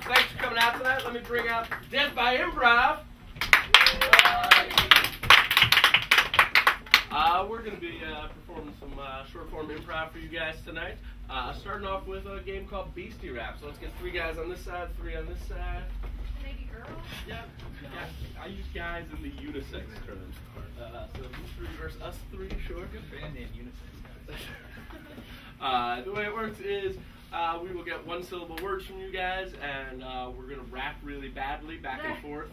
thanks for coming out tonight. Let me bring out Death by Improv. We're going to be performing some short-form improv for you guys tonight. Starting off with a game called Beastie Rap. So let's get 3 guys on this side, 3 on this side. Maybe girls? Yeah. I use guys in the unisex terms. So you 3 versus us 3, sure. Good band name, unisex guys. The way it works is we will get 1-syllable words from you guys, and we're going to rap really badly back and forth,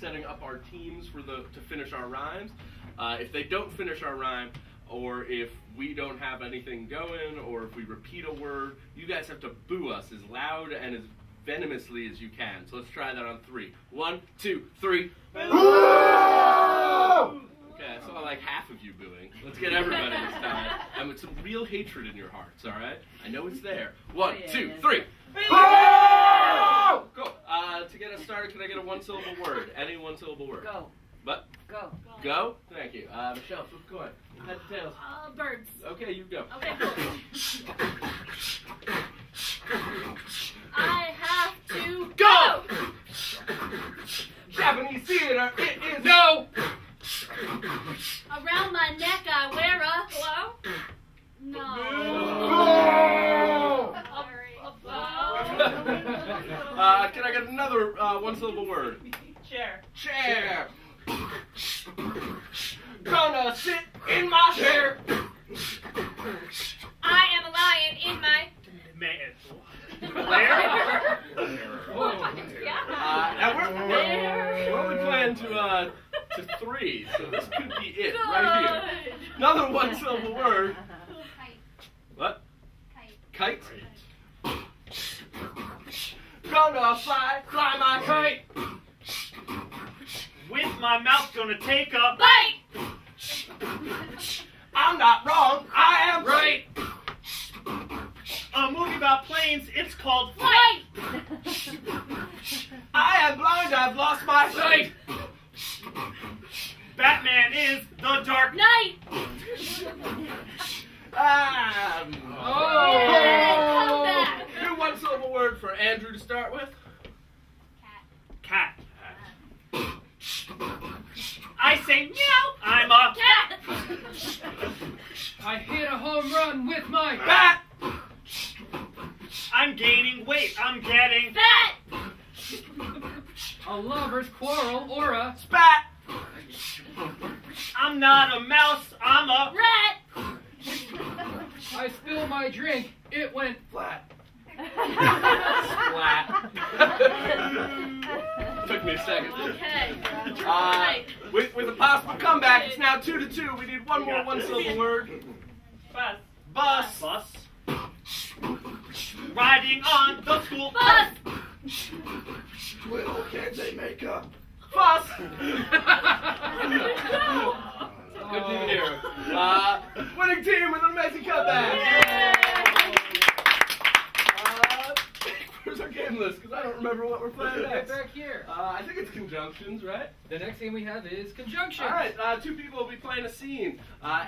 setting up our teams for to finish our rhymes. If they don't finish our rhyme, or if we don't have anything going, or if we repeat a word, you guys have to boo us as loud and as venomously as you can. So let's try that on 3. 1, 2, 3. Boo! Okay, I saw like half of you booing. Let's get everybody this time. And with some real hatred in your hearts, all right? I know it's there. 1, 2, 3. Boo! Go. To get us started, can I get a 1-syllable word? Any 1-syllable word? Go. What? Go. Go? Thank you. Michelle, flip a coin. Heads or tails? Birds. Okay, you go. Okay, cool. I have to go! Japanese theater, it is no! Around my neck I wear a... Hello? No. Can I get another 1-syllable word? Chair. Chair. Gonna sit in my chair. I am a lion in my... Lair? Yeah. We're playing to 3, so this could be it right here. Another 1-syllable word. Kite. What? Kite. Kite? Gonna fly my kite. With my mouth gonna take a Bite! I'm not wrong, I am right. A movie about planes, it's called Flight! I am blind, I've lost my sight. Batman is the Dark Night! Yeah, come back. New 1-syllable word for Andrew to start with. Cat. I say meow, I'm a Cat! I hit a home run with my Bat! I'm gaining weight, I'm getting Fat! a lover's quarrel or a Spat! I'm not a mouse, I'm a Rat! I spilled my drink, it went flat. Splat. Took me a second. Okay. With a possible comeback, it's now 2-2. We need one more 1-syllable word. bus. Bus. Bus. Riding on the school Bus! Little kids, they make up. Fuss. Good to hear. Winning team with an amazing comeback. Where's our game list? Because I don't remember what we're playing next. Back here. I think it's conjunctions, right? The next game we have is conjunction. All right, 2 people will be playing a scene.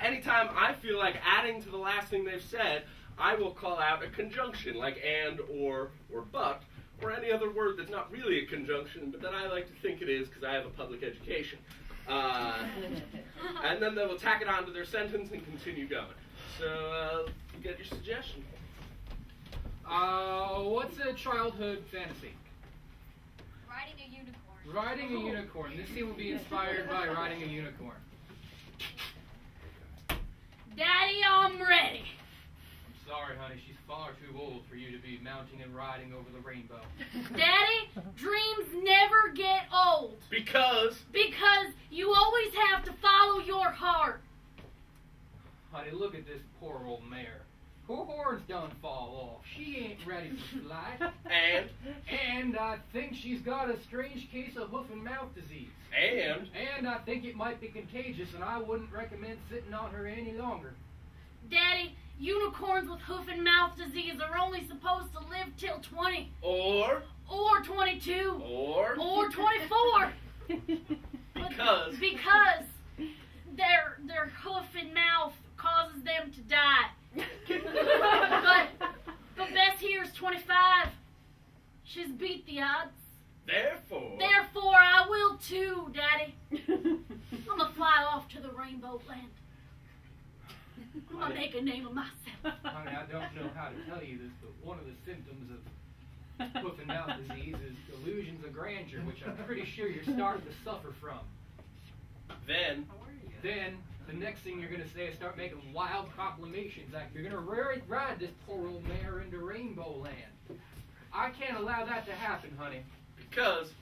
Anytime I feel like adding to the last thing they've said, I will call out a conjunction, like and, or but, or any other word that's not really a conjunction, but that I like to think it is because I have a public education. And then they will tack it onto their sentence and continue going. So, get your suggestion. What's a childhood fantasy? Riding a unicorn. Riding a unicorn. This scene will be inspired by riding a unicorn. Daddy, I'm ready. I'm sorry, honey. She's far too old for you to be mounting and riding over the rainbow. Daddy, dreams never get old. Because You always have to follow your heart. Honey, look at this poor old mare. Her horns done fall off. She ain't ready to fly. And I think she's got a strange case of hoof and mouth disease. And I think it might be contagious, and I wouldn't recommend sitting on her any longer. Daddy, unicorns with hoof and mouth disease are only supposed to live till 20. Or 22. Or 24. Because their hoof and mouth causes them to die. But Bess here is 25. She's beat the odds. Therefore, I will too, Daddy. I'm gonna fly off to the Rainbow Land. I'm gonna make a name of myself. Honey, I don't know how to tell you this, but one of the symptoms of hoof and mouth disease is delusions of grandeur, which I'm pretty sure you're starting to suffer from. then Then, the next thing you're going to say is start making wild proclamations like you're going to ride this poor old mare into Rainbow Land. I can't allow that to happen, honey. because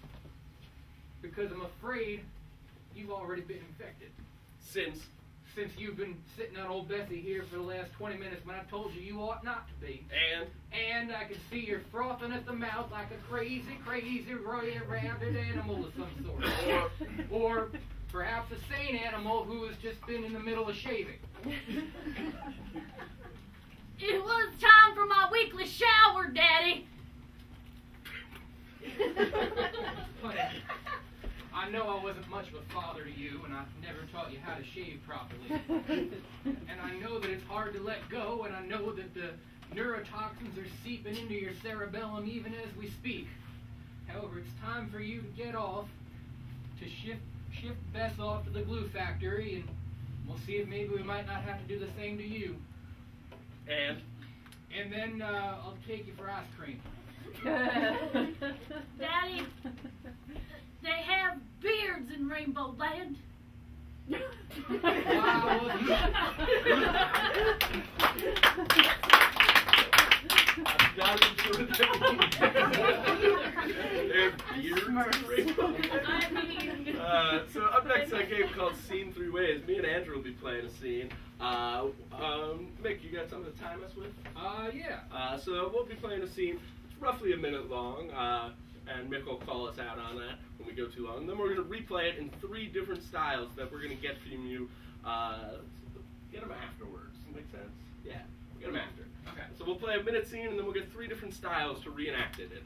Because I'm afraid you've already been infected. since Since you've been sitting on old Bessie here for the last 20 minutes when I told you you ought not to be. And I can see you're frothing at the mouth like a crazy, rabid animal of some sort. Or perhaps a sane animal who has just been in the middle of shaving. It was time for my weekly shower, Daddy. Honey, I know I wasn't much of a father to you, and I never taught you how to shave properly. And I know that it's hard to let go, and I know that the neurotoxins are seeping into your cerebellum even as we speak. However, it's time for you to get off, to shift Bess off to the glue factory, and we'll see if maybe we might not have to do the same to you. and And then I'll take you for ice cream. Daddy, they have beards in Rainbow Land. I'm not even sure what that means. So up next, a game called Scene Three Ways. Me and Andrew will be playing a scene. Mick, you got something to time us with? Yeah. So we'll be playing a scene. It's roughly a minute long, and Mick will call us out on that when we go too long. And then we're going to replay it in 3 different styles that we're going to get from you. Get them afterwards. Make sense? Yeah. We'll get them after. Okay. So we'll play a minute scene, and then we'll get 3 different styles to reenact it in.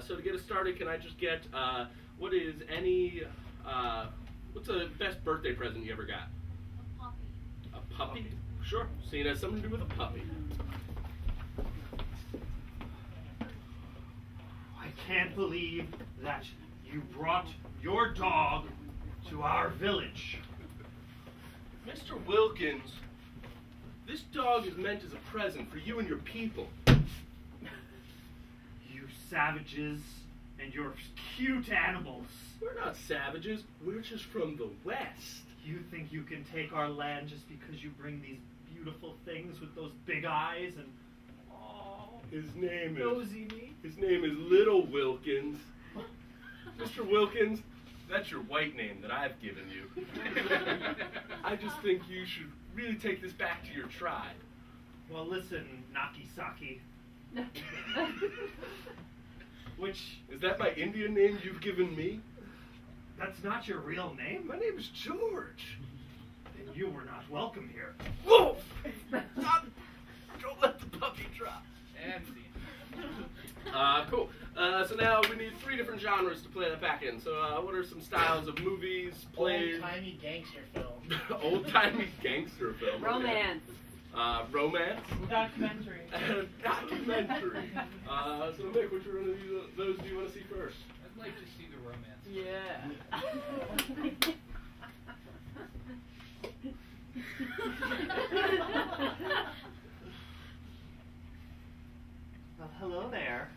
So to get us started, can I just get what's the best birthday present you ever got? A puppy. Sure. Scene has something to do with a puppy. I can't believe that you brought your dog to our village. Mr. Wilkins, this dog is meant as a present for you and your people. You savages and your cute animals. We're not savages. We're just from the West. You think you can take our land just because you bring these beautiful things with those big eyes and His name nosy me? is Little Wilkins. Mr. Wilkins, that's your white name that I've given you. I just think you should really take this back to your tribe. Well, listen, Nakisaki. Which, Is that my Indian name you've given me? that's not your real name? My name is George. Then you were not welcome here. Whoa! Stop! Don't let the puppy drop. And scene. Cool. So now we need 3 different genres to play that back in. So what are some styles of movies, plays? Old-timey gangster film. Old-timey gangster film. Romance. Romance. Documentary. Documentary. So Mick, which one of those do you want to see first? I'd like to see the romance. Yeah. Well, hello there.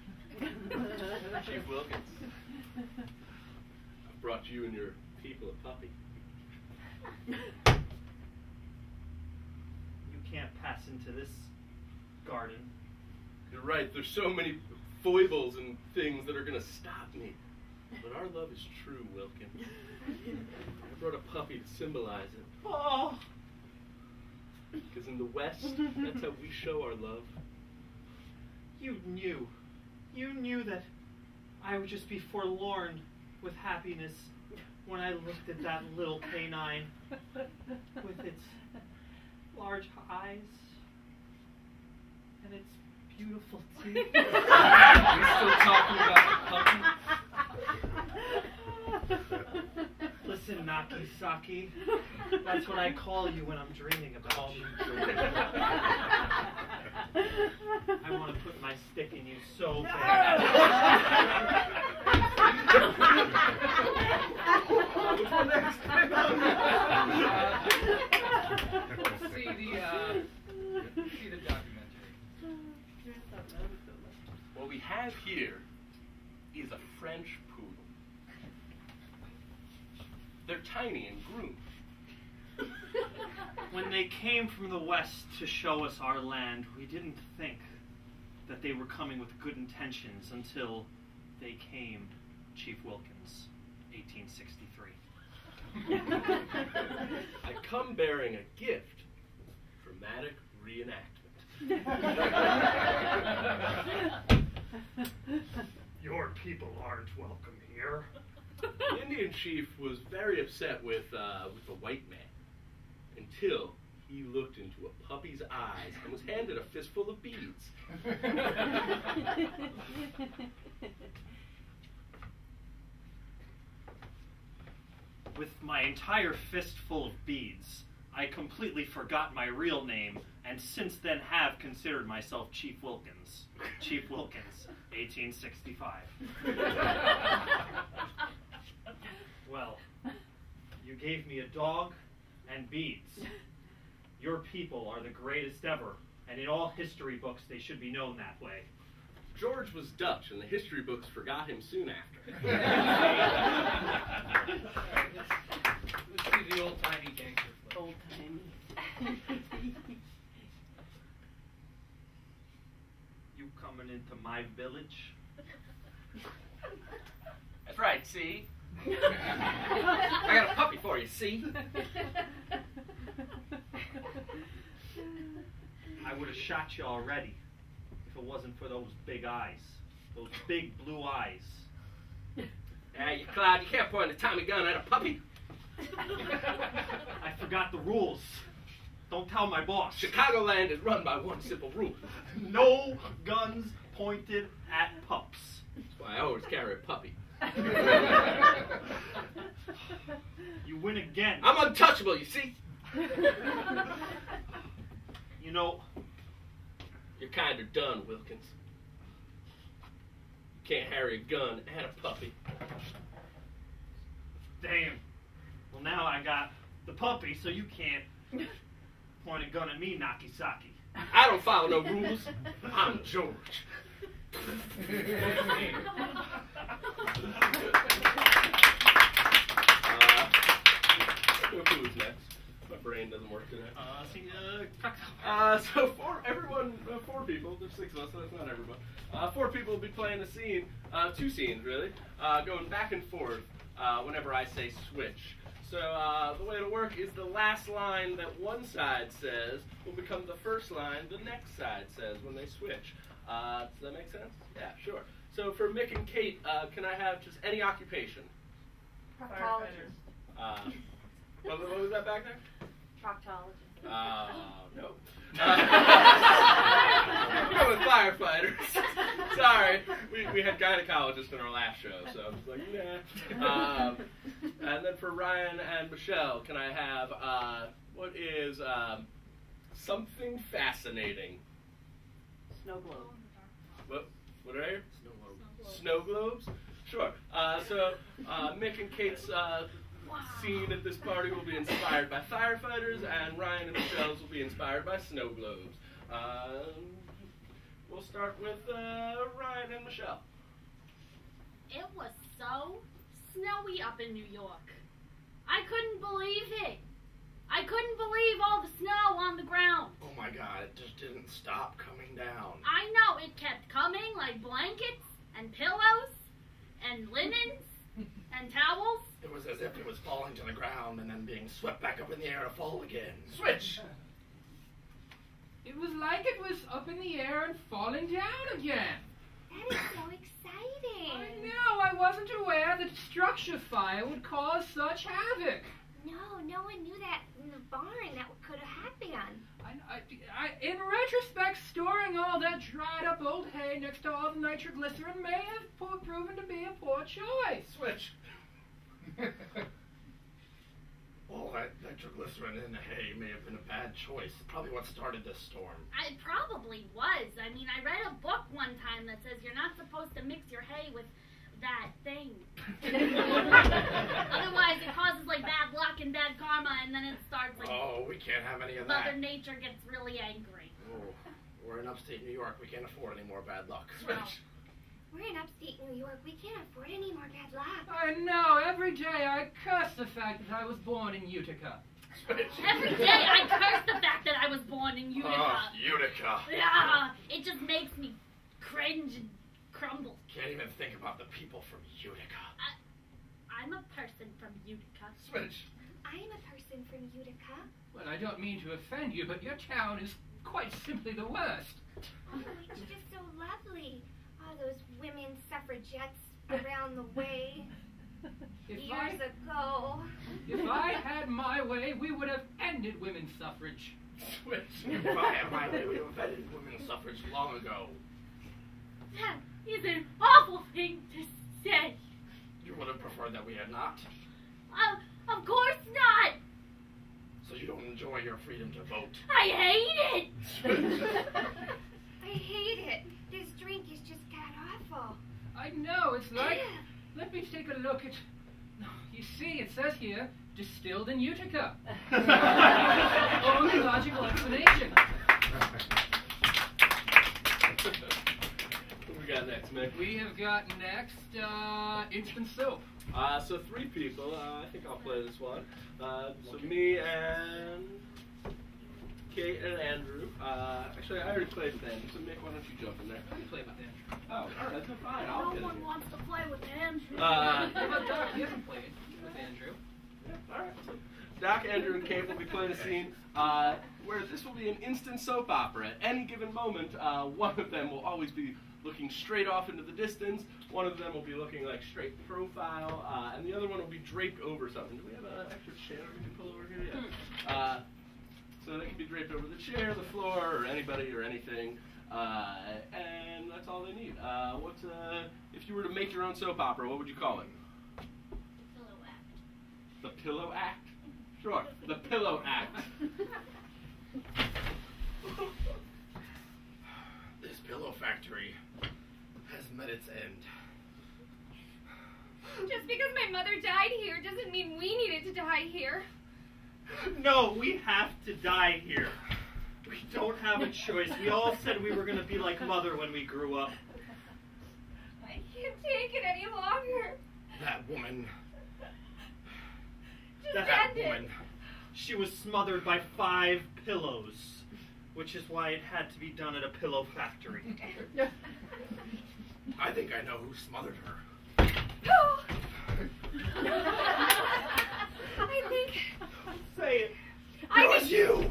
Chief Wilkins. I've brought you and your people a puppy. You can't pass into this garden. You're right, there's so many foibles and things that are going to stop me. But our love is true, Wilkins. I brought a puppy to symbolize it. Oh, Because in the West, that's how we show our love. you knew that I would just be forlorn with happiness when I looked at that little canine with its large eyes and its beautiful teeth. We're still talking about the puppy. Listen, Nakisaki, that's what I call you when I'm dreaming about you. I want to put my stick in you so bad. have here is a French poodle. They're tiny and groomed. When they came from the west to show us our land, we didn't think that they were coming with good intentions until they came, Chief Wilkins, 1863. I come bearing a gift, dramatic reenactment. Your people aren't welcome here. The Indian chief was very upset with the white man until he looked into a puppy's eyes and was handed a fistful of beads. With my entire fistful of beads, I completely forgot my real name and since then have considered myself Chief Wilkins. Chief Wilkins, 1865. Well, you gave me a dog and beads. Your people are the greatest ever, and in all history books they should be known that way. George was Dutch, and the history books forgot him soon after. Let's see the old-timey gangster flick. Old-timey. You coming into my village? That's right, see? I got a puppy for you, see? I would have shot you already if it wasn't for those big eyes. Those big blue eyes. Yeah, you Cloud, you can't point a Tommy gun at a puppy. I forgot the rules. Don't tell my boss. Chicagoland is run by one simple rule. No guns pointed at pups. That's why I always carry a puppy. You win again. I'm untouchable, you see? You know, You're kind of done, Wilkins. You can't carry a gun and a puppy. damn. Well, now I got the puppy, so you can't point a gun at me, Nakisaki. I don't follow no rules. I'm George. Who's next? My brain doesn't work today. So four people, there's 6 of us, so that's not everyone. 4 people will be playing a scene, 2 scenes really, going back and forth whenever I say switch. So the way it'll work is the last line that one side says will become the first line the next side says when they switch. Does that make sense? Yeah, sure. So for Mick and Kate, can I have just any occupation? Proctologist. What was that back there? Proctologist. No. We're going with firefighters. Sorry, we had gynecologists in our last show, so I was like, nah. And then for Ryan and Michelle, can I have what is something fascinating? Snow globe. What did I hear? Snow globes. Sure. So Mick and Kate's scene at this party will be inspired by firefighters, and Ryan and Michelle's will be inspired by snow globes. We'll start with Ryan and Michelle. It was so snowy up in New York. I couldn't believe it. I couldn't believe all the snow on the ground. Oh my God, it just didn't stop coming down. I know, it kept coming like blankets and pillows and linens and towels. It was as if it was falling to the ground and then being swept back up in the air to fall again. Switch! It was like it was up in the air and falling down again. That is so exciting. I know, I wasn't aware that structure fire would cause such havoc. No one knew that in the barn that could have happened. In retrospect, storing all that dried up old hay next to all the nitroglycerin may have proven to be a poor choice. Switch! All that nitroglycerin in the hay may have been a bad choice. Probably what started this storm. It probably was. I mean, I read a book one time that says you're not supposed to mix your hay with that thing. Otherwise, it causes like bad luck and bad karma, and then it starts like. Oh, we can't have any of Mother that. Nature gets really angry. Oh, we're in upstate New York. We can't afford any more bad luck. Switch! work. We can't afford any more bad luck. I know. Every day I curse the fact that I was born in Utica. Every day I curse the fact that I was born in Utica. Oh, Utica. Yeah, it just makes me cringe and crumble. Can't even think about the people from Utica. I'm a person from Utica. Switch. I'm a person from Utica. Well, I don't mean to offend you, but your town is quite simply the worst. Oh, it's just so lovely. All those women suffragettes around the way. Years ago. If I had my way, we would have ended women's suffrage. Switch. If I had my way, we would have ended women's suffrage long ago. That is an awful thing to say. You would have preferred that we had not. Of course not. So you don't enjoy your freedom to vote. I hate it. I hate it. This drink is just god awful. I know, it's like... Let me take a look at... You see, it says here, distilled in Utica. Only logical explanation. What we got next, Mick? We have got next, instant soap. So 3 people. I think I'll play this one. So me and Kate and Andrew. Actually, I already played with Andrew, so Mick, why don't you jump in there? Let me play with Andrew. Oh, all right, then fine. I'll No get one it. wants to play with Andrew. What about Doc? He hasn't played with Andrew. Yeah, all right. So Doc, Andrew, and Kate will be playing a scene where this will be an instant soap opera. At any given moment, one of them will always be looking straight off into the distance. One of them will be looking like straight profile, and the other one will be draped over something. Do we have an extra chair we can pull over here? Yeah. So they can be draped over the chair, the floor, or anybody or anything, and that's all they need. If you were to make your own soap opera, what would you call it? Pillow act. The Pillow Act? Sure, the Pillow Act. This pillow factory has met its end. Just because my mother died here doesn't mean we needed to die here. No, we have to die here. We don't have a choice. We all said we were going to be like Mother when we grew up. I can't take it any longer. That woman. Just That end it. woman. She was smothered by 5 pillows, which is why it had to be done at a pillow factory. I think I know who smothered her. Oh. I think... Say it. It was you!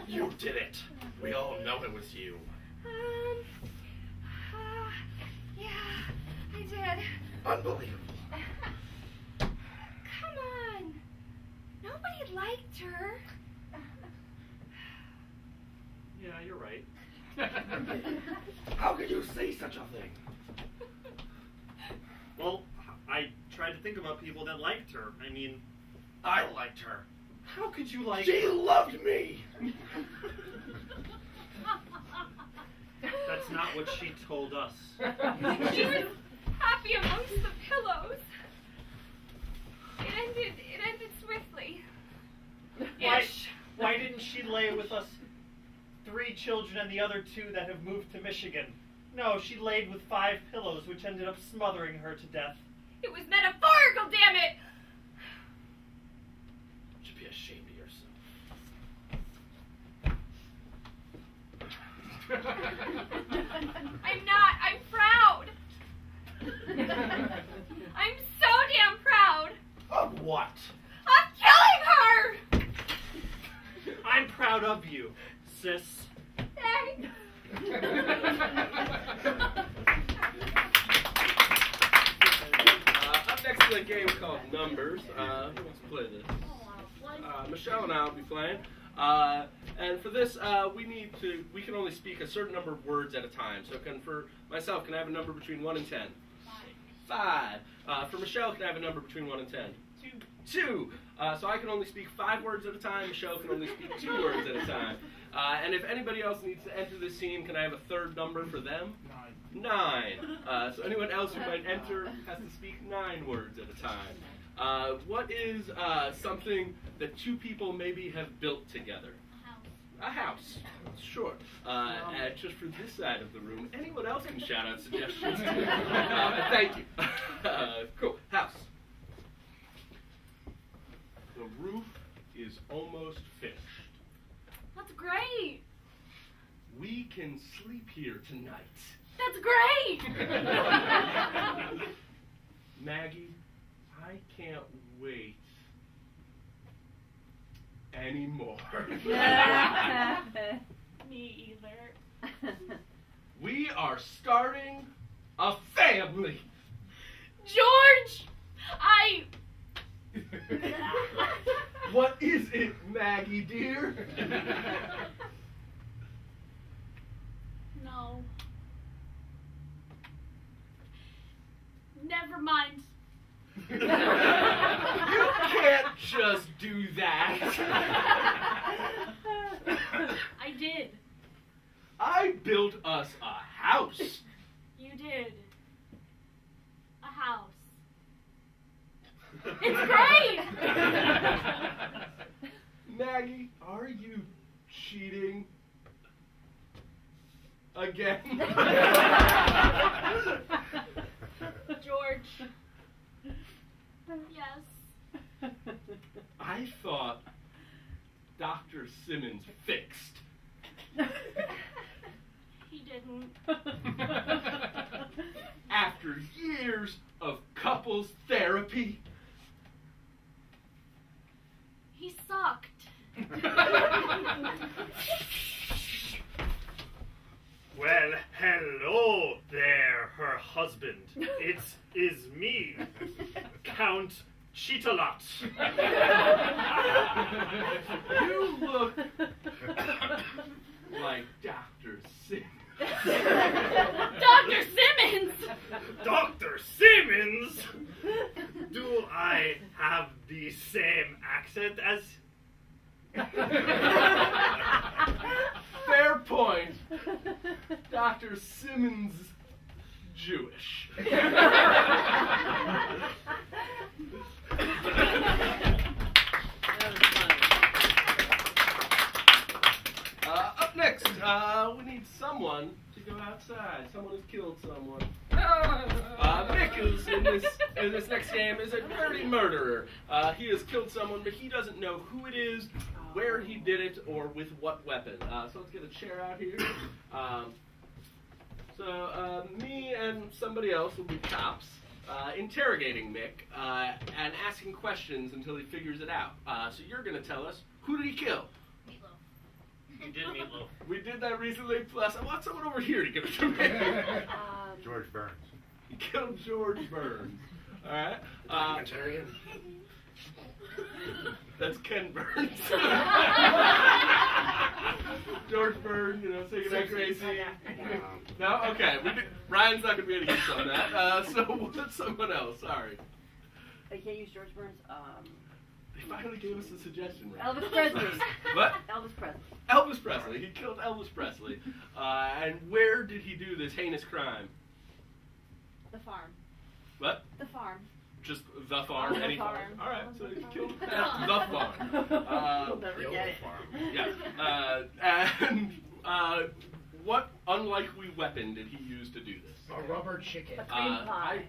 You did it. We all know it was you. Yeah, I did. Unbelievable. Come on. Nobody liked her. Yeah, you're right. How could you say such a thing? Well, I tried to think about people that liked her. I mean, I liked her. how could you like She her? loved me. That's not what she told us. She was happy amongst the pillows. It ended swiftly. Why didn't she lay with us 3 children and the other 2 that have moved to Michigan? No, she laid with 5 pillows, which ended up smothering her to death. It was metaphorical, damn it! You should be ashamed of yourself. I'm not. I'm proud. I'm so damn proud Of what? of killing her! I'm proud of you, sis. Thanks. Up next is a game called Numbers. Who wants to play this? Michelle and I will be playing. And for this, we can only speak a certain number of words at a time. So for myself, can I have a number between 1 and 10? 5. For Michelle, can I have a number between 1 and 10? 2. So I can only speak 5 words at a time. Michelle can only speak 2 words at a time. And if anybody else needs to enter this scene, can I have a third number for them? 9. So anyone else who might enter has to speak 9 words at a time. What is something that 2 people maybe have built together? A house. Sure. And just for this side of the room, anyone else can shout out suggestions too. Thank you. Cool. House. The roof is almost finished. That's great. We can sleep here tonight. That's great. Maggie, I can't wait anymore. Me either. We are starting a family. George, What is it, Maggie dear? No. Never mind. You can't just do that. I did. I built us a house. You did. A house. It's great! Maggie, are you cheating again? George. Yes. I thought Dr. Simmons fixed. He didn't. After years of couples therapy, He sucked. Well, hello there, her husband. It is me, Count Cheetalot. you look like Dr. Simmons. Dr. Simmons! Dr. Simmons? Do I have the same accent as... Fair point. Dr. Simmons Jewish. Up next, we need someone to go outside. Someone who's killed someone. Mick is in this next game is a dirty murderer. He has killed someone, but he doesn't know who it is, where he did it, or with what weapon. So let's get a chair out here. So me and somebody else will be cops, interrogating Mick and asking questions until he figures it out. So you're going to tell us, who did he kill? You did meatloaf. We did that recently, plus I want someone over here to give it to me. George Burns. He killed George Burns. Alright? Documentarian. That's Ken Burns. George Burns, singing that Gracie. No? Okay. Ryan's not going to be able to get on that. So what's someone else? Sorry. I can't use George Burns. They finally gave us a suggestion, right? Elvis Presley. What? Elvis Presley. Elvis Presley. He killed Elvis Presley. And where did he do this heinous crime? The farm. What? The farm. Just the farm? The Any farm. farm? Alright, so he killed at the farm. You'll never get it. Yeah. And what unlikely weapon did he use to do this? A rubber chicken. A cream pie.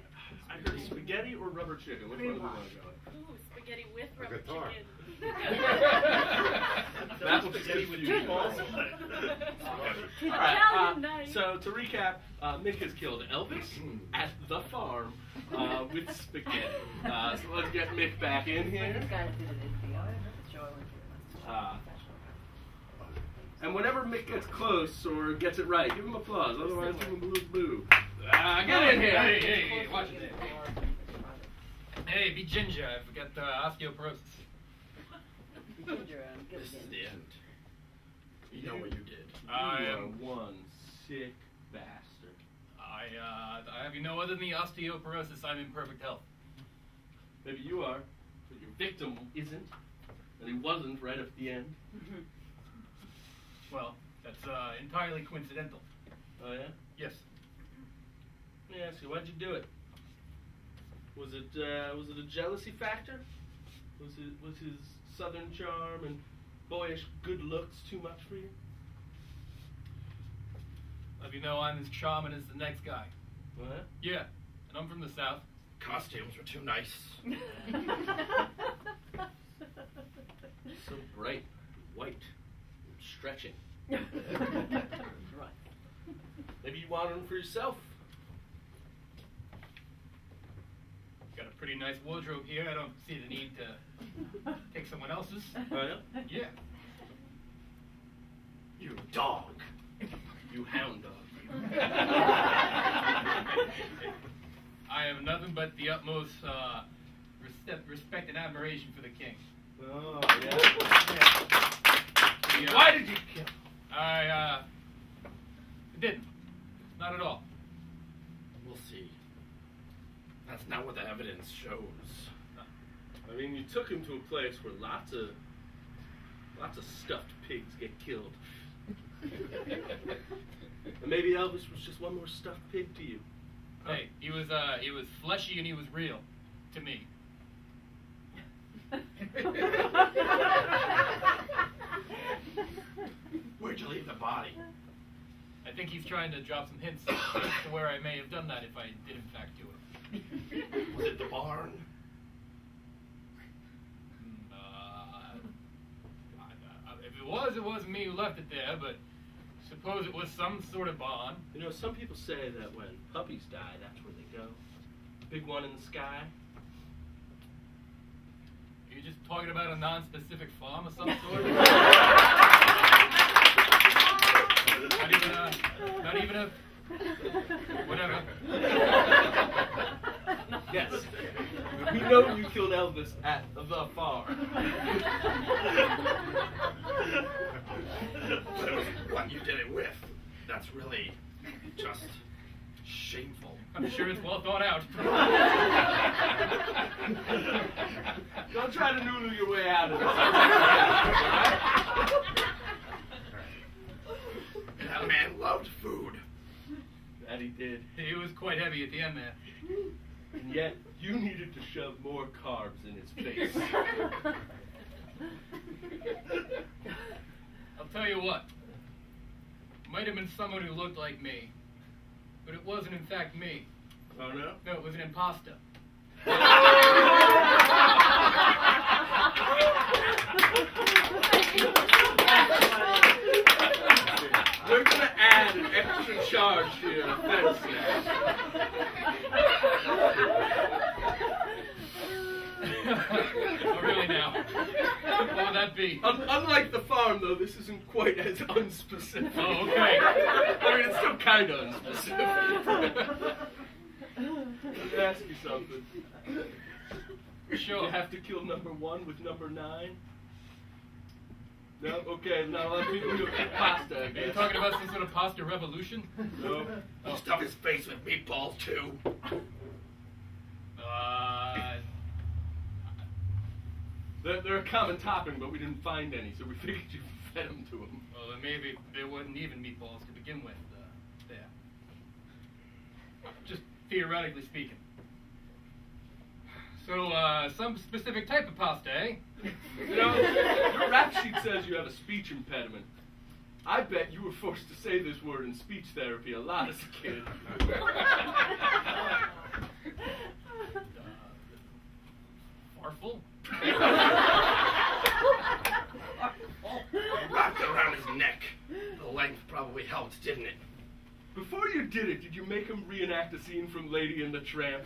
I heard spaghetti or rubber chicken. Which one do we want to go with? Ooh, spaghetti with A rubber guitar. chicken. That was Spaghetti with confusing. meatballs. Alright, Italian night. so to recap, Mick has killed Elvis at the farm with spaghetti. So let's get Mick back in here. These guys did it at the show I went to. And whenever Mick gets close or gets it right, give him applause. Otherwise, give him a little boo. Get in here. Hey, watch it. Hey, be ginger. I forgot osteoporosis. Ginger, good This is again. the end. You know what you did. You I are am. one sick bastard. I have you no other than the osteoporosis. I'm in perfect health. Maybe you are, but your victim isn't, and he wasn't right at the end. Well, that's entirely coincidental. Oh yeah? Yes. Let me ask you, why'd you do it? Was it a jealousy factor? Was his southern charm and boyish good looks too much for you? Let you know I'm as charming as the next guy. What? Yeah, and I'm from the South. Costumes were too nice. So bright, white, stretching. Maybe you want them for yourself. Got a pretty nice wardrobe here. I don't see the need to take someone else's. Oh, yeah? Yeah. You dog. You hound dog. I have nothing but the utmost respect and admiration for the king. Oh, yeah. Why did you kill him? I didn't. Not at all. We'll see. That's not what the evidence shows. I mean, you took him to a place where lots of stuffed pigs get killed. And maybe Elvis was just one more stuffed pig to you. Hey, he was fleshy and he was real to me. Where'd you leave the body? I think he's trying to drop some hints as to where I may have done that if I did in fact do it. Was it the barn? If it wasn't me who left it there, but suppose it was some sort of barn. You know, some people say that when puppies die, that's where they go. Big one in the sky. Are you just talking about a non-specific farm of some sort? Not even a whatever. Yes. We know you killed Elvis at the farm. But it was what you did it with. That's really just shameful. I'm sure it's well thought out. Don't try to noodle your way out of this. That man loved food. That he did. He was quite heavy at the end there. And yet, you needed to shove more carbs in his face. I'll tell you what. Might have been someone who looked like me. But it wasn't in fact me. Oh, no? No, it was an imposter. We're going to add an extra charge to your offense now. Oh, really now? What would that be? Unlike the farm, though, this isn't quite as unspecific. Oh, okay. I mean, it's still kind of unspecific. Let me ask you something. Sure. You have to kill number 1 with number 9? No? Okay, now let me do pasta, I Are you guess. talking about some sort of pasta revolution? No. He'll stuff his face with meatballs, too. They're a common topping, but we didn't find any, so we figured you fed them to them. Well, then maybe there wasn't even meatballs to begin with there. Just theoretically speaking. So, some specific type of pasta, eh? You know, your rap sheet says you have a speech impediment. I bet you were forced to say this word in speech therapy a lot as a kid. Farful? Wrapped it around his neck. The length probably helped, didn't it? Before you did it, did you make him reenact a scene from Lady and the Tramp?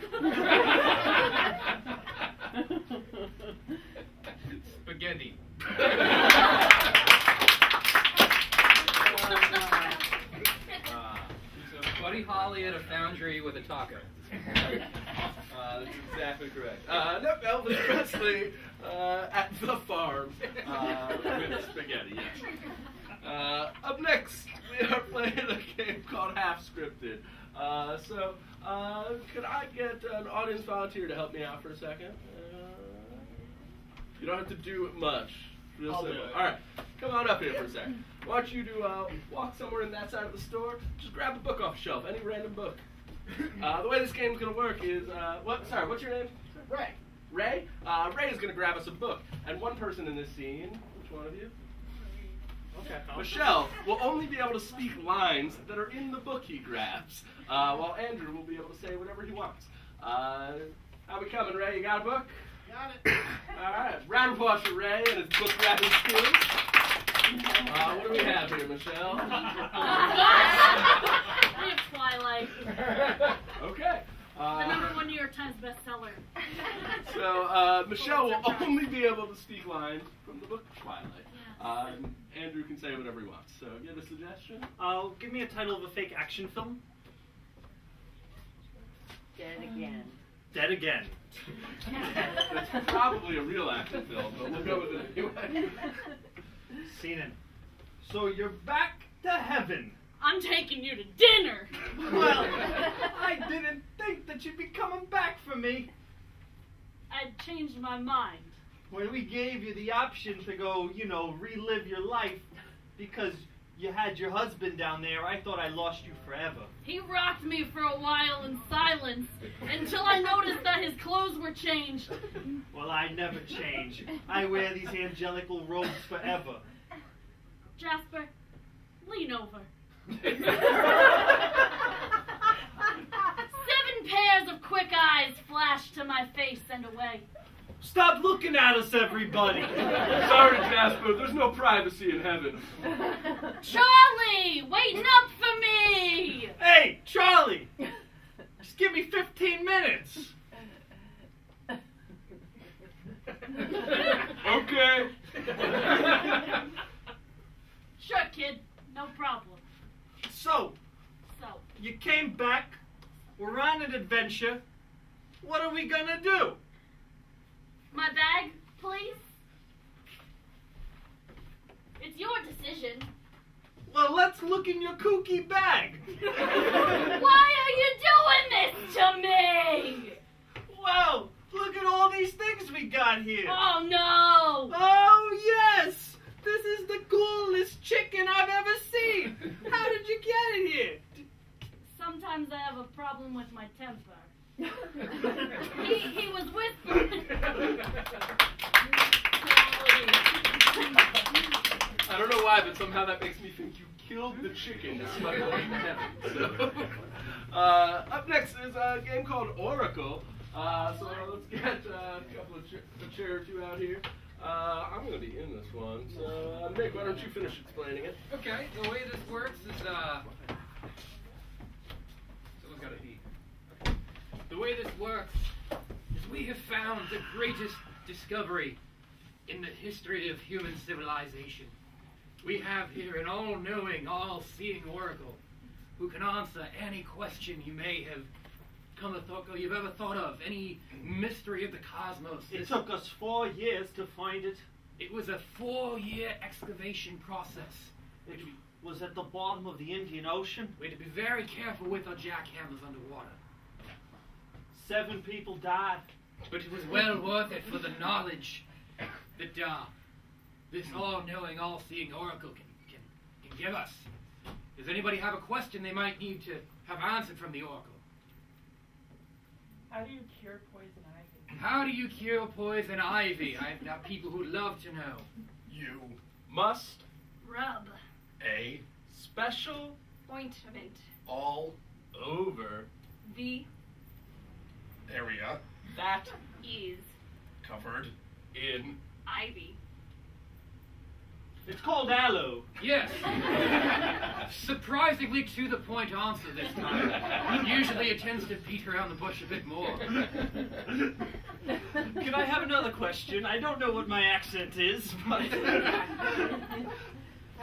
Spaghetti. So, Buddy Holly at a foundry with a taco. That's exactly correct. Nope, Elvis Presley at the farm with spaghetti, yes. Up next, we are playing a game called Half Scripted. Could I get an audience volunteer to help me out for a second? You don't have to do much. Real I'll do simple. it. All right, come on up here for a second. I want you to walk somewhere in that side of the store. Just grab a book off the shelf, any random book. The way this game's gonna work is, what's your name? Ray. Ray? Ray is gonna grab us a book, and one person in this scene, which one of you? Okay. Michelle will only be able to speak lines that are in the book he grabs, while Andrew will be able to say whatever he wants. How we coming, Ray? You got a book? Got it. All right. Round of applause for Ray and his book grabbing skills. What do we have here, Michelle? We have Twilight. Okay. The #1 New York Times bestseller. So Michelle will only be able to speak lines from the book Twilight. Andrew can say whatever he wants. So, you have a suggestion? Give me a title of a fake action film. Dead again. Dead Again. That's probably a real action film, but we'll go with it anyway. Seen it. So you're back to heaven. I'm taking you to dinner. Well, I didn't think that you'd be coming back for me. I changed my mind. When we gave you the option to go, relive your life because you had your husband down there, I thought I lost you forever. He rocked me for a while in silence until I noticed that his clothes were changed. Well, I never change. I wear these angelical robes forever. Jasper, lean over. 7 pairs of quick eyes flashed to my face and away. Stop looking at us, everybody! Sorry, Jasper, there's no privacy in heaven. Charlie, waiting up for me! Hey, Charlie! Just give me 15 minutes. Okay. Sure, kid, no problem. So, So, you came back, we're on an adventure. What are we gonna do? my bag, please? It's your decision. Well, let's look in your kooky bag. Why are you doing this to me? Wow, look at all these things we got here. Oh, no. Oh, yes. This is the coolest chicken I've ever seen. How did you get it here? Sometimes I have a problem with my temper. He was whispering. I don't know why, but somehow that makes me think you killed the chicken to smuggle it into heaven. So, up next is a game called Oracle. So let's get a couple of a chair or two out here. I'm going to be in this one. So, Nick, why don't you finish explaining it? Okay, the way this works is, someone's got to eat. Okay. The way this works is we have found the greatest discovery in the history of human civilization. We have here an all-knowing, all-seeing oracle who can answer any question you may have you've ever thought of, any mystery of the cosmos. It took us 4 years to find it. It was a 4-year excavation process. It was at the bottom of the Indian Ocean. We had to be very careful with our jackhammers underwater. 7 people died. But it was well worth it for the knowledge that this all-knowing, all-seeing oracle can give us. Does anybody have a question they might need to have answered from the oracle? How do you cure poison ivy? How do you cure poison ivy? I've got people who'd love to know. You Must Rub. a special Ointment. all over The area that is covered in ivy. It's called aloe. Yes. Surprisingly to the point answer this time. Usually it tends to beat around the bush a bit more. Can I have another question? I don't know what my accent is, but... I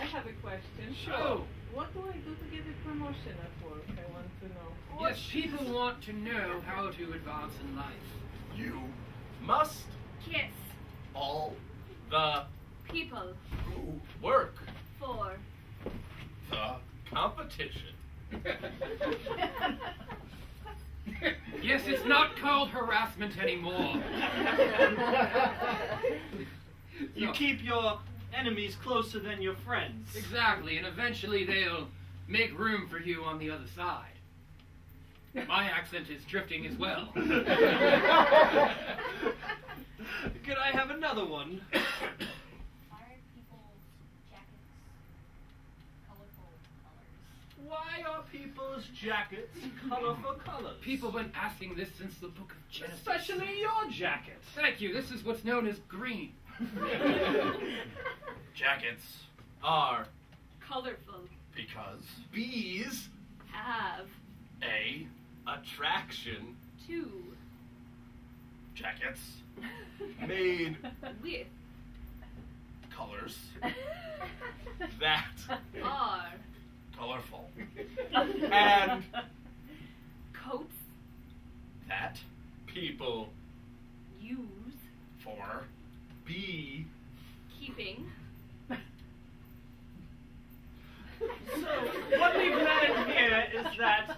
have a question. Sure. What do I do to get a promotion at work? I want to know. Yes, people want to know how to advance in life. you must Kiss. all the People. who work For. the competition. Yes, it's not called harassment anymore. You keep your enemies closer than your friends. Exactly, and eventually they'll make room for you on the other side. My accent is drifting as well. Could I have another one? Are people's jackets people's jackets color for colors? People have been asking this since the Book of Genesis. Especially your jacket. Thank you. This is what's known as green. Jackets Are Colorful. because bees Have. A. attraction Two. Jackets made With. colors that Are. colorful and Coats. that people Use. for be Keeping. So, what we've learned here is that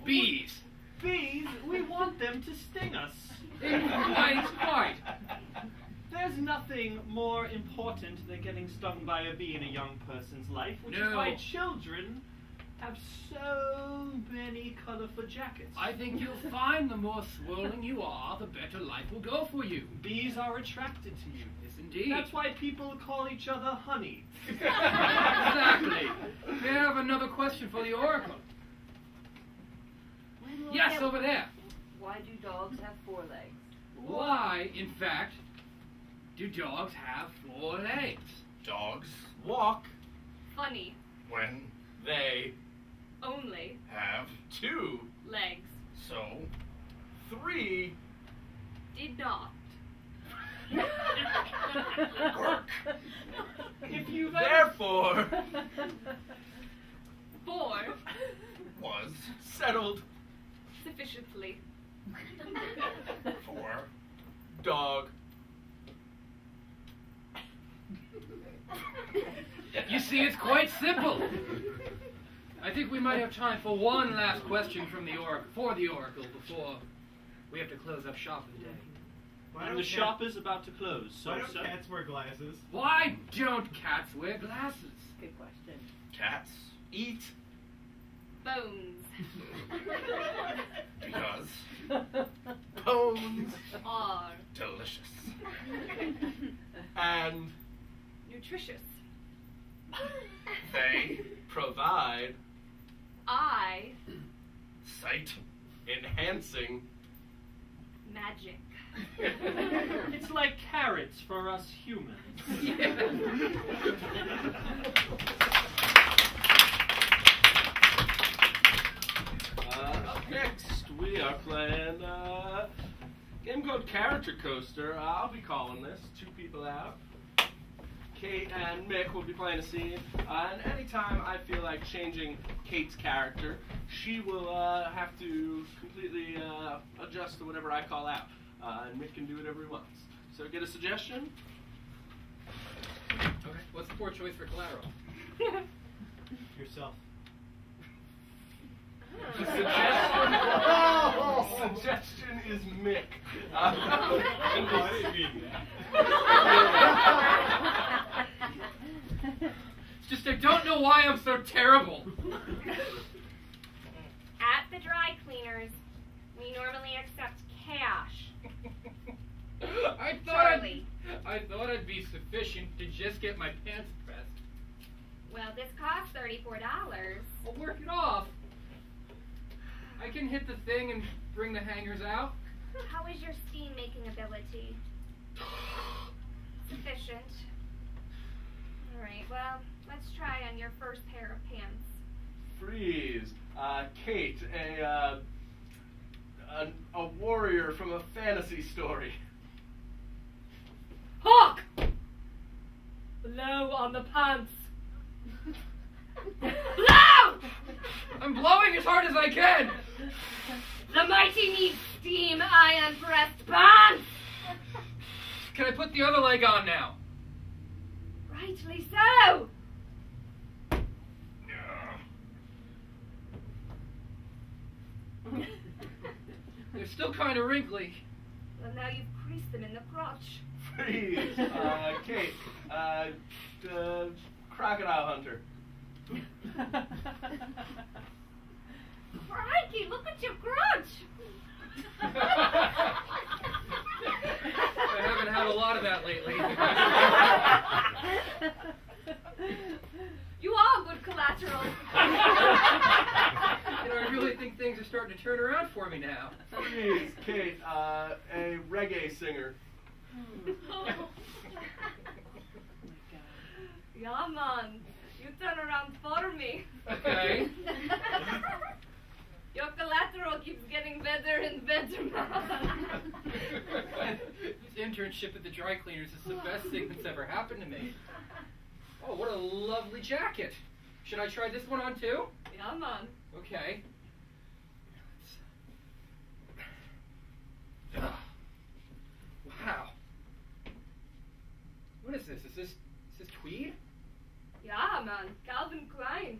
Bees. bees, we want them to sting us. Quite. There's nothing more important than getting stung by a bee in a young person's life, which is No. why children have so many colorful jackets. I think you'll find the more swollen you are, the better life will go for you. Bees are attracted to you. Yes, indeed. That's why people call each other honey. Exactly. May I have another question for the Oracle? Yes, over there. Why do dogs have 4 legs? Why, in fact, do dogs have 4 legs? dogs walk Funny. when they Only. have 2 Legs. so 3 Did not. work If you've therefore 4. was settled Sufficiently. for dog. You see, it's quite simple. I think we might have time for one last question from the Oracle before we have to close up shop for the day. And the shop is about to close, so Why don't sir, cats wear glasses? Why don't cats wear glasses? Good question. cats Eat Bones. because bones Are. delicious and Nutritious. they provide I. sight enhancing Magic. it's like carrots for us humans. Up next, we are playing a game called Character Coaster. I'll be calling this. 2 people out. Kate and Mick will be playing a scene. And anytime I feel like changing Kate's character, she will have to completely adjust to whatever I call out. And Mick can do whatever he wants. So get a suggestion? Okay. What's the poor choice for collateral? Yourself. The suggestion is Mick. It's just I don't know why I'm so terrible. At the dry cleaners, we normally accept cash. I Charlie. thought I'd be sufficient to just get my pants pressed. Well, this costs $34. I'll work it off. I can hit the thing and bring the hangers out. How is your steam-making ability? Sufficient. Alright, well, let's try on your first pair of pants. Freeze. Kate, a warrior from a fantasy story. Hawk! Blow on the pants. Blow! I'm blowing as hard as I can. The mighty need steam iron breast pants. Can I put the other leg on now? Rightly so. They're still kind of wrinkly. Well, now you've creased them in the crotch. Freeze. Kate, crocodile hunter. Crikey, look at your crotch! I haven't had a lot of that lately. You are good collateral. really think things are starting to turn around for me now. Please, Kate, a reggae singer. Yeah, man. You turn around for me. Okay. Your collateral keeps getting better and better, man. This internship at the dry cleaners is the best thing that's ever happened to me. Oh, what a lovely jacket. Should I try this one on too? Yeah, man. Okay. Wow. What is this? Is this tweed? Yeah, man. Calvin Klein.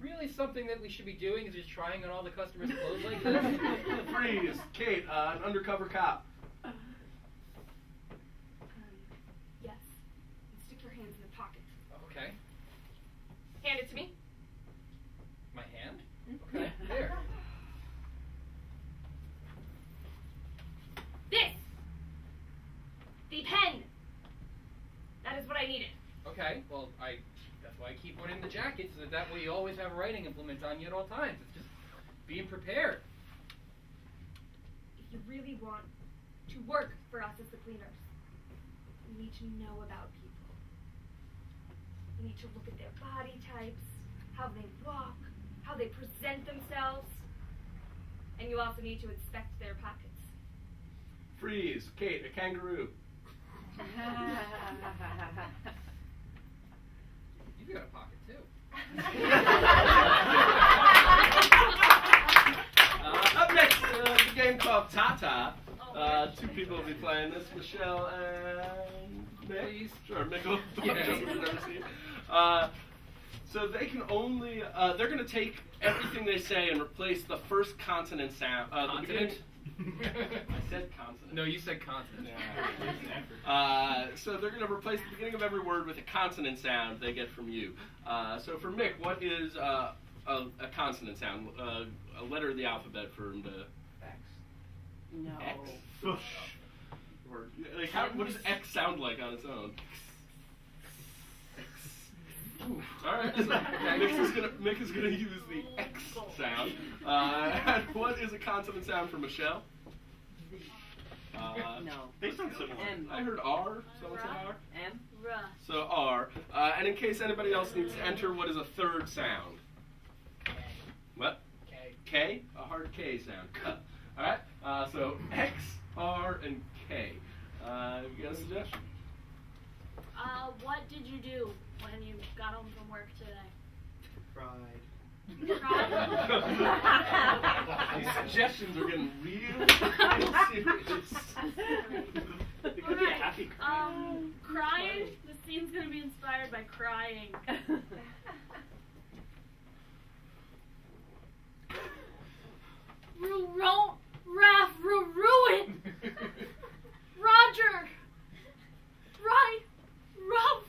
Really something that we should be doing is just trying on all the customers' clothes like this? Freeze, Kate, an undercover cop. Yes. Stick your hands in the pocket. Okay. Hand it to me. My hand? Okay, there. This! The pen! That is what I needed. Okay, well, that's why I keep one in the jacket, so that way you always have a writing implement on you at all times. It's just being prepared. If you really want to work for us as the cleaners, you need to know about people. You need to look at their body types, how they walk, how they present themselves, and you also need to inspect their pockets. Freeze, Kate, a kangaroo. You've got a pocket too. Up next, a game called Tata. Two people will be playing this, Michelle and Mick. Sure, Mick will never see it. So they can only, they're going to take everything they say and replace the first consonant sound. The beginning. I said consonant. No, you said consonant. So they're going to replace the beginning of every word with a consonant sound they get from you. So for Mick, what is a consonant sound? A letter of the alphabet for him to... X. No. X? Or, like, what does X sound like on its own? All right, so Mick is gonna use the X sound. And what is a consonant sound for Michelle? No. They sound similar. M. I heard R. Someone said R. M. Ruh. So R. And in case anybody else needs to enter, what is a third sound? What? K. K? A hard K sound. K. All right. So X, R, and K. You got a suggestion? What did you do when you got home from work today? Cried. These suggestions are getting real serious. It could be a happy cry. Crying? The scene's gonna be inspired by crying. Ruin! Roger! Right! Ruff!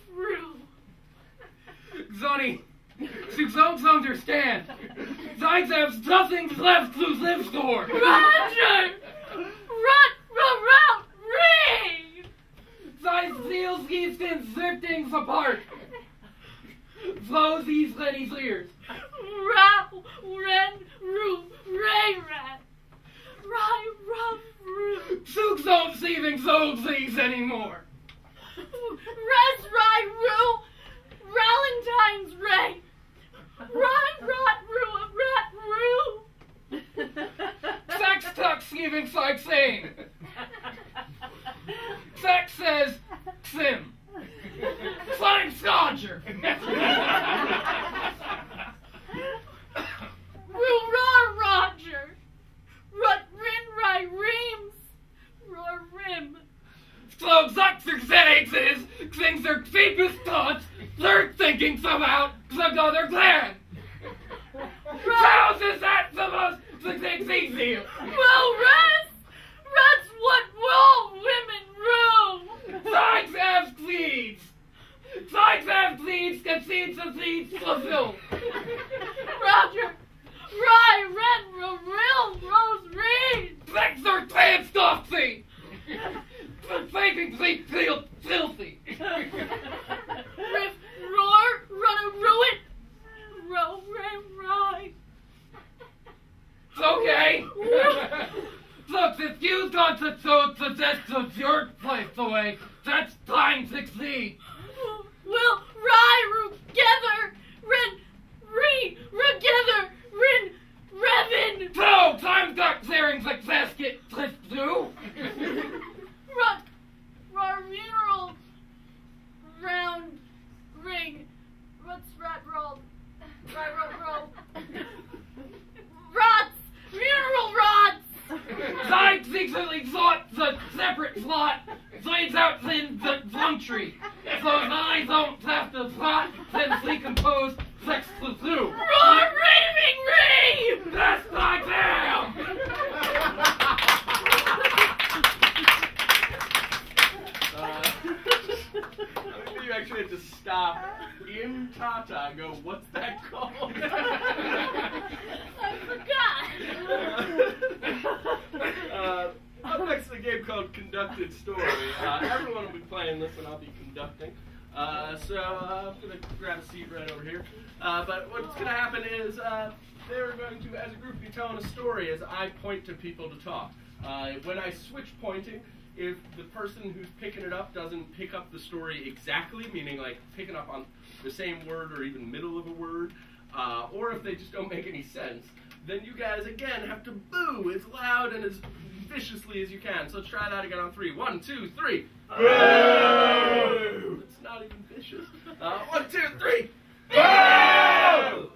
Sonny, you don't understand. I have nothing left to live for. Roger! Ring! I feel these things apart. Flow these Lenny's ears. Ray-rat. Sooks don't thieving these anymore. Valentine's Ray. Sex tucks giving sightseeing. Sex says Sim. Flying Scodger. Roger. Rim. So Zuxer things their deepest thoughts, they're thinking somehow some other plan. How is that the most easy? Well, that's what all women rue. Signs have seeds. Signs have seeds, and seeds of seeds fulfill. Roger. Rose Reed. Sex are tan stuffy. Faking seed filthy. Roar, run a ruin. Right. success took your place away. That's time 16. We'll ride together, together, Revin. So, time's got clearing success get slipped through. Mural, round, ring, what's rat roll, rods, mural rods. Time secretly sought the separate slot, lays out in the country. So I don't have to plot, then decompose, sex to through. Roar, raving ring! That's my damn! You actually have to stop in Tata and go, what's that called? I forgot. Up next is a game called Conducted Story. Everyone will be playing this and I'll be conducting. So I'm going to grab a seat right over here. But what's going to happen is they're going to, as a group, be telling a story as I point to people to talk. When I switch pointing, if the person who's picking it up doesn't pick up the story exactly, meaning like picking up on the same word or even middle of a word, or if they just don't make any sense, then you guys again have to boo as loud and as viciously as you can. So let's try that again on 3. 1, 2, 3. Boo! It's not even vicious. 1, 2, 3. Boo!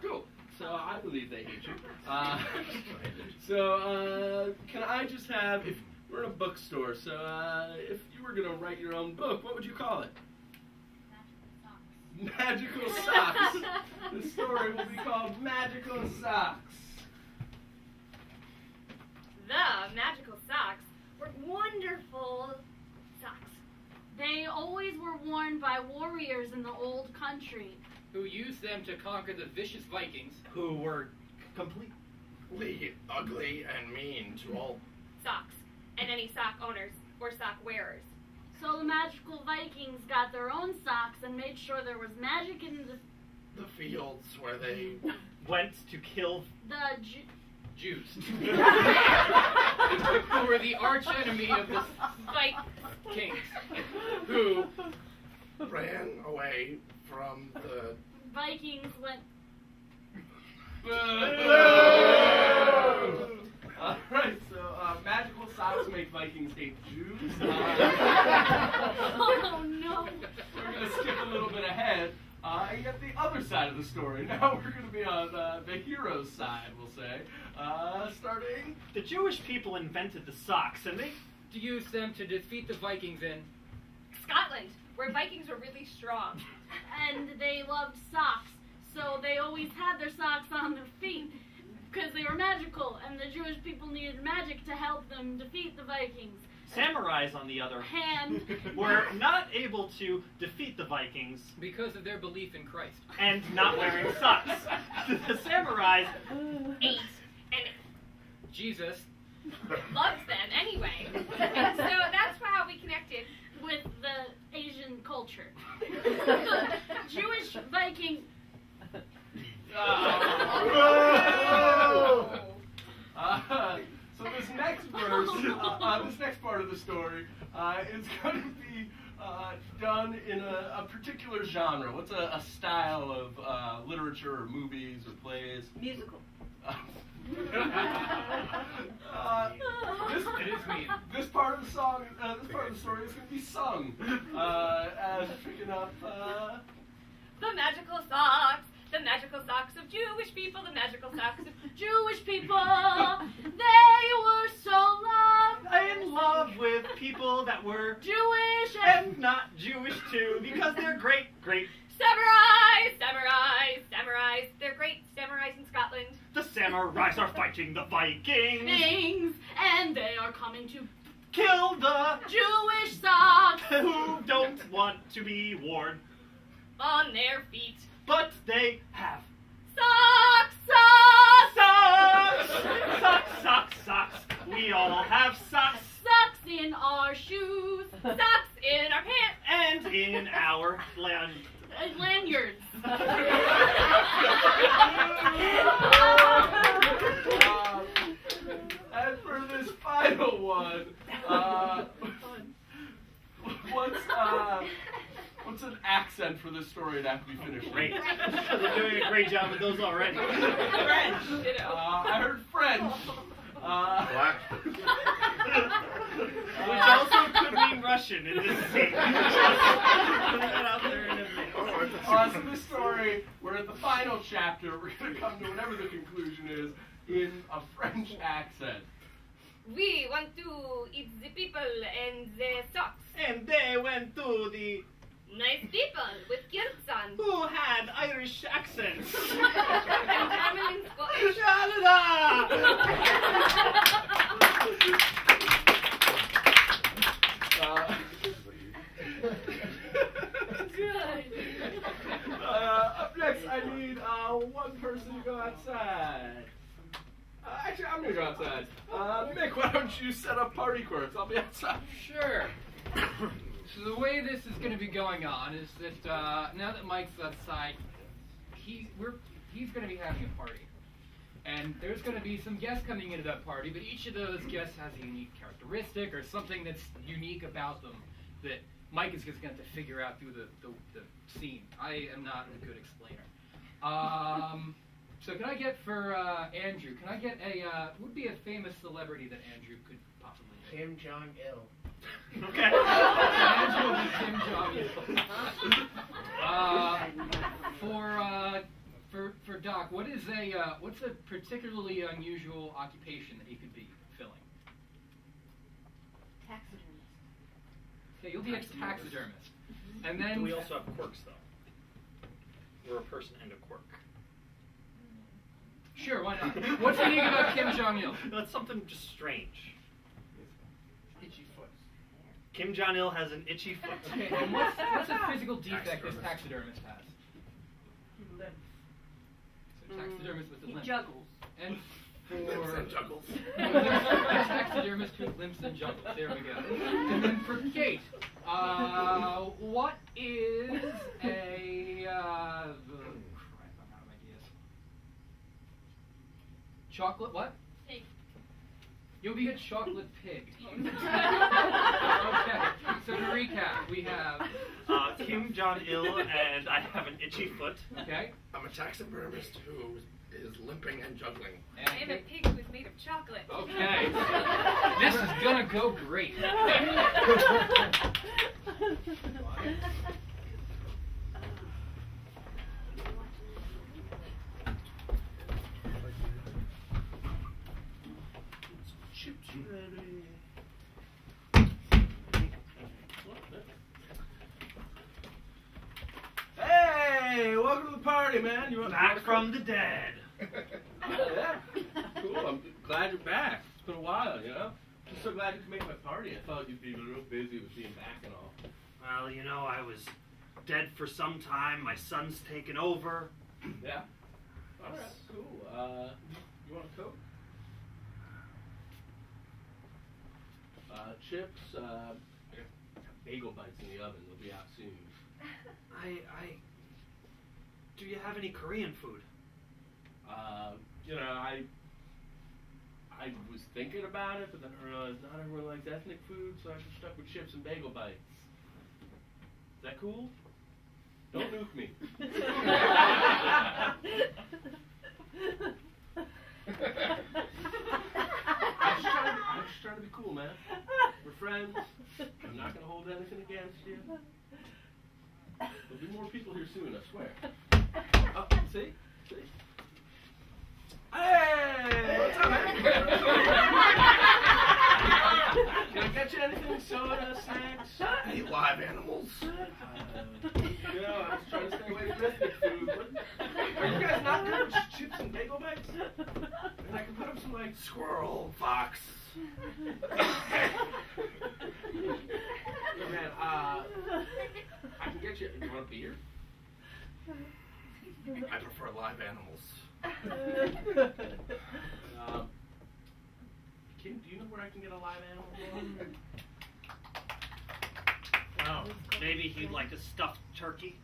Cool. So I believe they hate you. Can I just have, if we're in a bookstore, so if you were going to write your own book, what would you call it? Magical Socks. The story will be called Magical Socks. The magical socks were wonderful socks. They always were worn by warriors in the old country. Who used them to conquer the vicious Vikings. Who were completely ugly and mean to all. Socks. And any sock owners or sock wearers. So the magical Vikings got their own socks and made sure there was magic in The fields where they Went to kill the Jews. Who were the arch enemy of the Vikings. Who ran away from the Vikings went. Alright, so magical socks make Vikings hate Jews. Oh no! We're going to skip a little bit ahead and get the other side of the story. Now we're going to be on the hero's side, we'll say. Starting. The Jewish people invented the socks, and they used them to defeat the Vikings in Scotland, where Vikings were really strong. And they loved socks, so they always had their socks on their feet because they were magical, and the Jewish people needed magic to help them defeat the Vikings. Samurais, on the other hand, were not able to defeat the Vikings because of their belief in Christ and not wearing socks. The samurais Ate and Jesus loved them anyway. And so that's how we connected. with the Asian culture. Jewish Viking. So this next verse, this next part of the story, is going to be done in a particular genre. What's a style of literature or movies or plays? Musical. This part of the song, this part of the story is going to be sung as picking up. The magical socks of Jewish people, the magical socks of Jewish people, they were so loved. in love with people that were Jewish and not Jewish too, because they're great samurais. They're great samurais in Scotland. The samurais are fighting the Vikings. things, and they are coming to Kill the Jewish socks. who don't want to be worn, On their feet. but they have Socks! socks. We all have socks. Socks in our shoes. Socks in our pants. And in our land. Lanyards. And for this final one. What's an accent for this story to have to be finished? Great. They're doing a great job with those already. French, you know. I heard French. Black. Which also could mean Russian in this scene. Putting that out there in advance. So this story, we're at the final chapter. We're going to come to whatever the conclusion is in a French accent. We want to eat the people and the socks. And they went to the Nice people with kilts on. who had Irish accents. And German and Scottish. Up next, I need one person to go outside. Actually, I'm gonna go outside. Mick, why don't you set up party quirks? I'll be outside. Sure. So the way this is going to be going on is that now that Mike's outside, he's going to be having a party, and there's going to be some guests coming into that party. But each of those guests has a unique characteristic or something that's unique about them that Mike is just going to have to figure out through the scene. I am not a good explainer. So can I get for Andrew? Can I get would be a famous celebrity that Andrew could possibly be? Kim Jong-il. Okay. Andrew will be Kim Jong-il. For Doc, what's a particularly unusual occupation that he could be filling? Taxidermist. Okay, you'll be a taxidermist. And then We also have quirks, though. We're a person and a quirk. sure, why not? What's unique about Kim Jong-il? No, it's something just strange. Itchy foot. Kim Jong-il has an itchy foot. Okay, and what's a physical defect this taxidermist has? Limp. So taxidermist with a He limp. juggles. And Limps and juggles. taxidermist who limps and juggles. There we go. And then for Kate, what is a crap? I'm out of ideas. Chocolate what? Pig. You'll be a chocolate pig. Okay. So to recap, we have Kim Jong-il and I have an itchy foot. okay. I'm a taxidermist who is limping and juggling. I am a pig who is made of chocolate. Okay. This is gonna go great. Chips ready. Hey, welcome to the party, man. You want Back from the dead. Yeah. Cool. I'm glad you're back. It's been a while, you know. I'm so glad you could make my party. I thought you'd be real busy with being back and all. Well, you know, I was dead for some time. My son's taken over. Yeah. All right. Cool. You want a Coke? Chips. I got bagel bites in the oven. They'll be out soon. Do you have any Korean food? You know, I was thinking about it, but then I realized not everyone likes ethnic food, so I just stuck with chips and bagel bites. Is that cool? Don't nuke me. I'm just trying to be cool, man. We're friends. I'm not going to hold anything against you. There'll be more people here soon, I swear. Oh, see? See? Hey! What's up, man? Can I get you anything? Soda, snacks? I eat live animals. You know, I was trying to stay away from ethnic food. Are you guys not good with chips and bagel bites? And I can put up some, like, Squirrel, fox. Look, man, I can get you. You want a beer? I prefer live animals. Kim, do you know where I can get a live animal? Oh, maybe he'd like a stuffed turkey.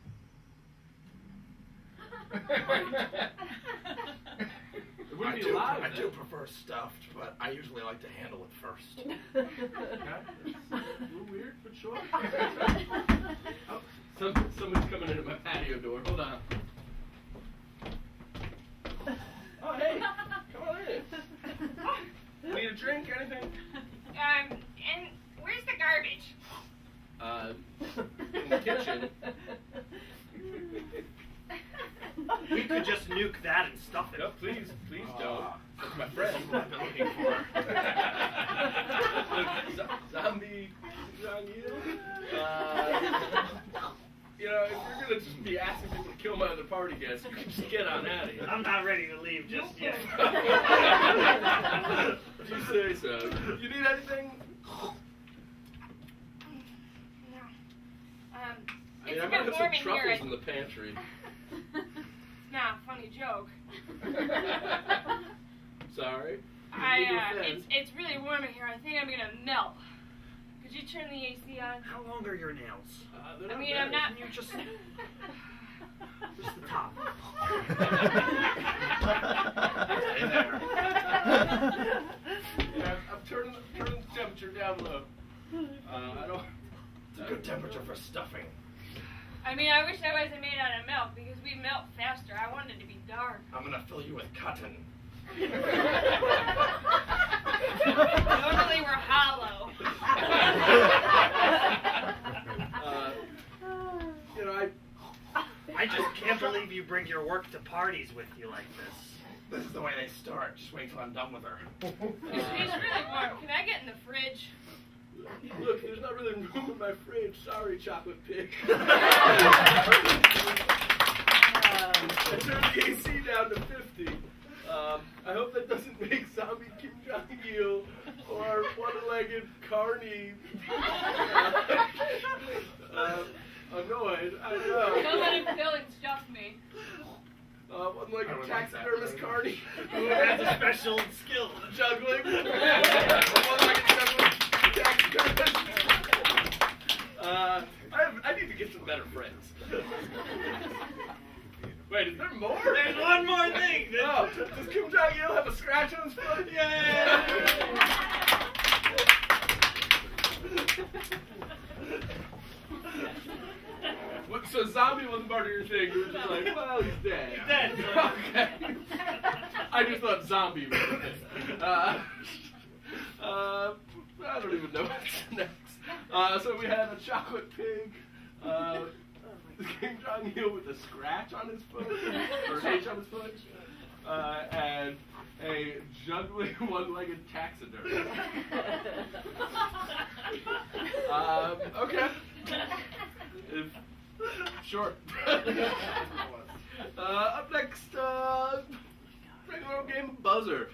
wouldn't be allowed. I do prefer stuffed, but I usually like to handle it first. Okay. A little weird, but sure. Oh, someone's coming into my patio door. Hold on. Oh, hey. Come on in. Need a drink, anything? And where's the garbage? In the kitchen. We could just nuke that and stuff it. No, please don't. That's my friend. That's what I've been looking for. Zombie John Yield. You know, if you're gonna just be asking people to kill my other party guests, you can just get on out of here. I'm not ready to leave just yet. If you say so. You need anything? No. I It's mean, I a might bit have some warm in here. truffles in the pantry. Nah, funny joke. Sorry. It's really warm in here. I think I'm gonna melt. Could you turn the AC on? How long are your nails? I mean, I'm not. You just the top. Stay there. Yeah, I'm turning the temperature down low. I don't. It's a good temperature for stuffing. I mean, I wish I wasn't made out of milk because we melt faster. I want it to be dark. I'm gonna fill you with cotton. Normally we're hollow. You know, I just can't believe you bring your work to parties with you like this. This is the way they start. Just wait till I'm done with her. It's really warm. Can I get in the fridge? look, there's not really room in my fridge. Sorry, chocolate pig. I turned the AC down to 50. I hope that doesn't make zombie Kim Jong-il or one-legged Carney annoyed. I don't know. Don't let him kill and stuff me. One-legged taxidermist Carney Who has a special skill? juggling. One-legged juggling taxidermist. I need to get some better friends. Wait, is there more? There's one more thing. Oh, does Kim Jong-il have a scratch on his foot? Yay! So zombie wasn't part of your thing. You were just like, well, he's dead. He's dead. Okay. I just thought zombie was the thing. I don't even know what's next. So we had a chocolate pig. Kim Jong-il with a scratch on his foot, or an H on his foot, and a juggling one-legged taxidermist. Okay. Sure. Up next, regular old game of buzzer.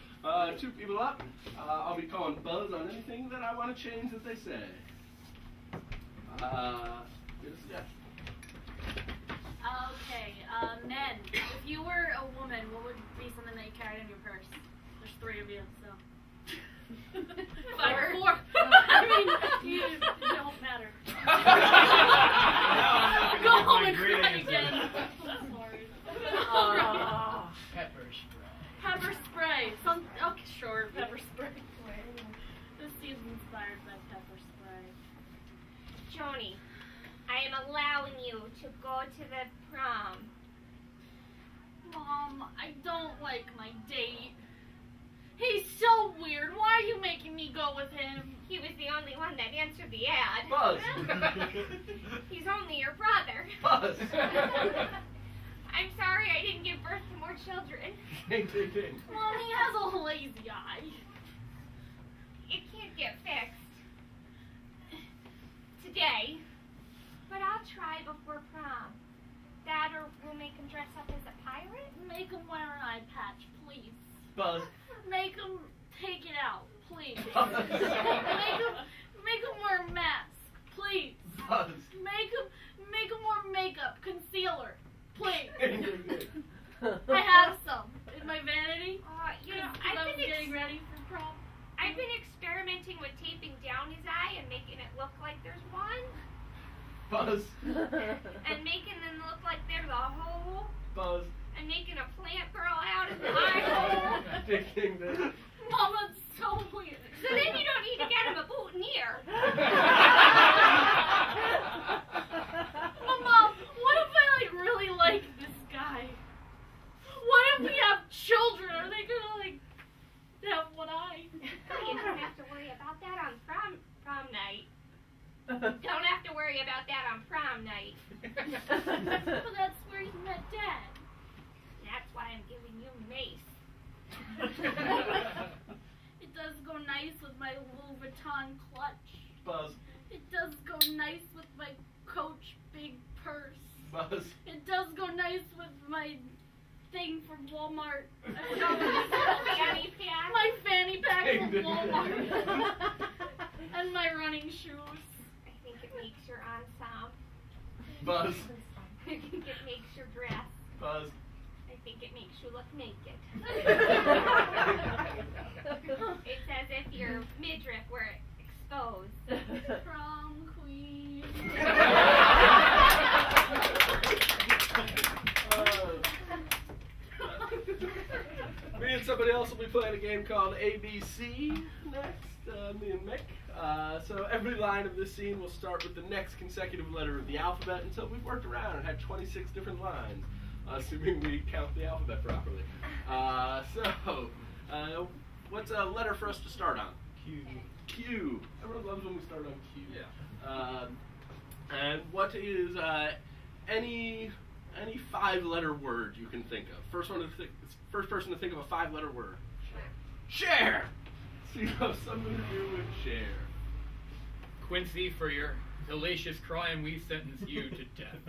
Two people up. I'll be calling buzz on anything that I want to change that they say. Get a suggestion. Okay, men, if you were a woman, what would be something that you carried in your purse? There's 3 of you, so. 4. I mean, you don't matter. Go home and cry again. Sorry. Pepper spray. Pepper spray. Okay, sure, pepper spray. This season's inspired by pepper spray. Joni, I am allowing you to go to the prom. Mom, I don't like my date. He's so weird. Why are you making me go with him? He was the only one that answered the ad. Buzz. He's only your brother. Buzz. I'm sorry I didn't give birth to more children. Ding, ding, ding. Mom, he has a lazy eye. It can't get fixed today, but I'll try before prom. Dad, or we'll make him dress up as a pirate? Make him wear an eye patch, please. Buzz. Make him take it out, please. Buzz. Make him wear a mask, please. Buzz. Make him wear makeup, concealer, please. Ding, ding, ding. I have some in my vanity. You know, I was getting ready for prom. I've been experimenting with taping down his eye and making it look like there's one, Buzz. and making them look like there's a hole, Buzz. and making a plant grow out of the eye hole. digging this. Mom, that's so weird. So then you don't need to get him a boutonniere. But Mom, what if I like really like this guy? What if we have children? Are they gonna like have what I? Oh, you don't have to worry about that on prom night. Don't have to worry about that on prom night. But that's where you met Dad. That's why I'm giving you mace. It does go nice with my Louis Vuitton clutch. Buzz. It does go nice with my Coach big purse. Buzz. It does go nice with my thing from Walmart. Fanny pack. My fanny pack from Ding, ding, Walmart. And my running shoes. I think it makes your ensemble. Buzz. I think it makes your dress. Buzz. I think it makes you look naked. It's as if your midriff were exposed. Prom queen. Me and somebody else will be playing a game called ABC next, me and Mick. So every line of this scene will start with the next consecutive letter of the alphabet until we've worked around and had 26 different lines, assuming we count the alphabet properly. What's a letter for us to start on? Q. Q. Everyone loves when we start on Q. Yeah. And what is any 5-letter word you can think of? First person to think of a 5-letter word. Share. So you have something to do with share. Quincy, for your hellacious crime, we sentence you to death.